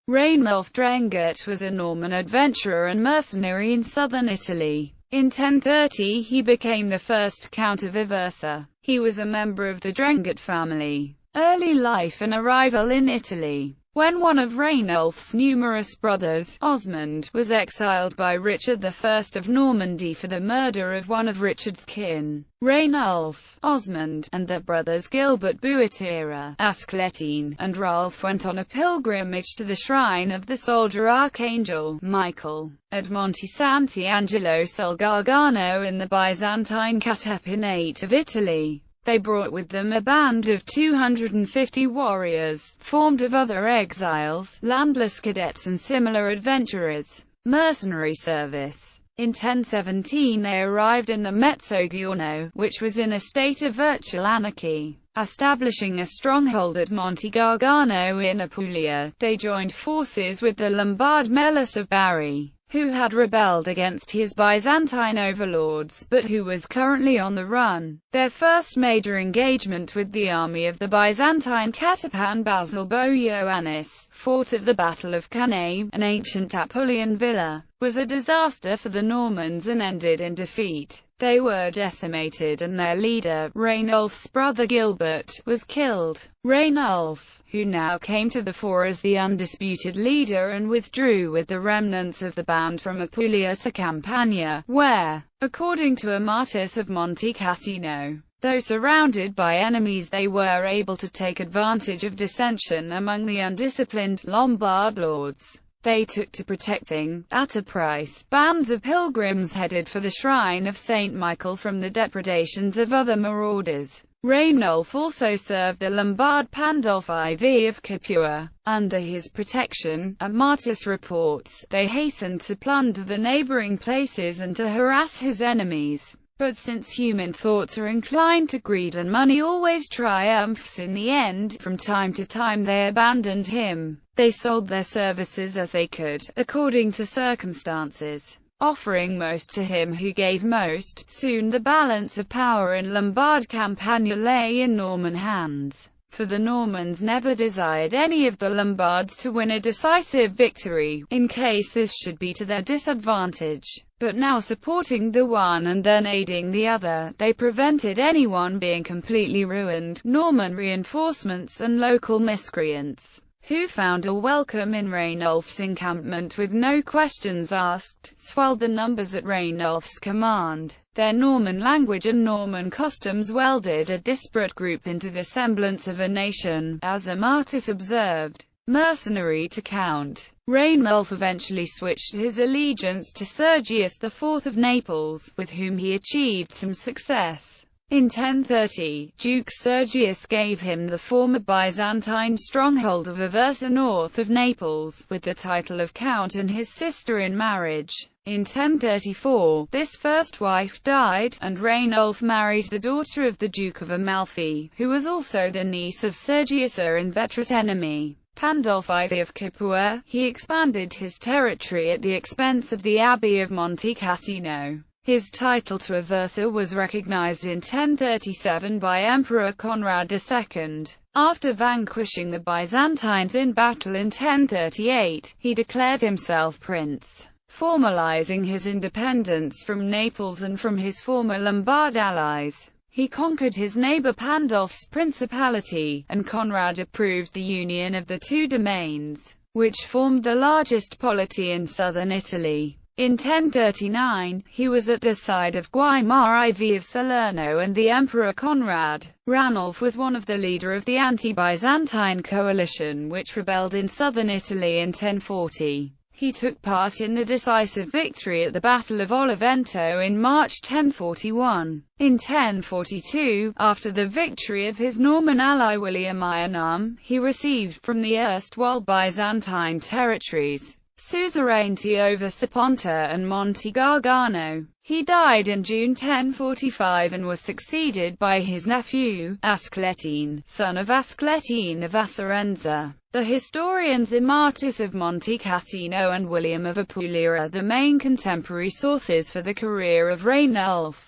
Rainulf Drengot was a Norman adventurer and mercenary in southern Italy. In 1030 he became the first Count of Aversa. He was a member of the Drengot family. Early life and arrival in Italy. When one of Rainulf's numerous brothers, Osmond, was exiled by Richard I of Normandy for the murder of one of Richard's kin, Rainulf, Osmond, and their brothers Gilbert Buatira, Ascletine, and Ralph went on a pilgrimage to the shrine of the soldier Archangel, Michael, at Monte Sant'Angelo sul Gargano in the Byzantine Catepinate of Italy. They brought with them a band of 250 warriors, formed of other exiles, landless cadets and similar adventurers. Mercenary service. In 1017 they arrived in the Mezzogiorno, which was in a state of virtual anarchy. Establishing a stronghold at Monte Gargano in Apulia, they joined forces with the Lombard Melus of Bari, who had rebelled against his Byzantine overlords, but who was currently on the run. Their first major engagement with the army of the Byzantine Catapan Basil Boioannis, fought at the Battle of Cannae, an ancient Apulian villa, was a disaster for the Normans and ended in defeat. They were decimated and their leader, Rainulf's brother Gilbert, was killed. Rainulf, who now came to the fore as the undisputed leader and withdrew with the remnants of the band from Apulia to Campania, where, according to a martyrs of Monte Cassino, though surrounded by enemies they were able to take advantage of dissension among the undisciplined Lombard lords. They took to protecting, at a price, bands of pilgrims headed for the shrine of Saint Michael from the depredations of other marauders. Rainulf also served the Lombard Pandolf IV of Capua. Under his protection, Martis reports, they hastened to plunder the neighboring places and to harass his enemies. But since human thoughts are inclined to greed and money always triumphs in the end, from time to time they abandoned him. They sold their services as they could, according to circumstances, offering most to him who gave most. Soon the balance of power in Lombard Campania lay in Norman hands, for the Normans never desired any of the Lombards to win a decisive victory, in case this should be to their disadvantage. But now supporting the one and then aiding the other, they prevented anyone being completely ruined. Norman reinforcements and local miscreants, who found a welcome in Rainulf's encampment with no questions asked, swelled the numbers at Rainulf's command. Their Norman language and Norman customs welded a disparate group into the semblance of a nation, as Martis observed. Mercenary to Count, Rainulf eventually switched his allegiance to Sergius IV of Naples, with whom he achieved some success. In 1030, Duke Sergius gave him the former Byzantine stronghold of Aversa north of Naples, with the title of Count and his sister in marriage. In 1034, this first wife died, and Rainulf married the daughter of the Duke of Amalfi, who was also the niece of Sergius' inveterate enemy, Pandolf IV of Capua. He expanded his territory at the expense of the Abbey of Monte Cassino. His title to Aversa was recognized in 1037 by Emperor Conrad II. After vanquishing the Byzantines in battle in 1038, he declared himself prince, formalizing his independence from Naples and from his former Lombard allies. He conquered his neighbor Pandolf's principality, and Conrad approved the union of the two domains, which formed the largest polity in southern Italy. In 1039, he was at the side of Guaimar IV of Salerno and the Emperor Conrad. Ranulf was one of the leader of the anti-Byzantine coalition which rebelled in southern Italy in 1040. He took part in the decisive victory at the Battle of Olivento in March 1041. In 1042, after the victory of his Norman ally William Ironarm, he received from the erstwhile Byzantine territories suzerainty over Saponta and Monte Gargano. He died in June 1045 and was succeeded by his nephew, Ascletine, son of Ascletine of Acerenza. The historians Martis of Monte Cassino and William of Apulia are the main contemporary sources for the career of Rainulf.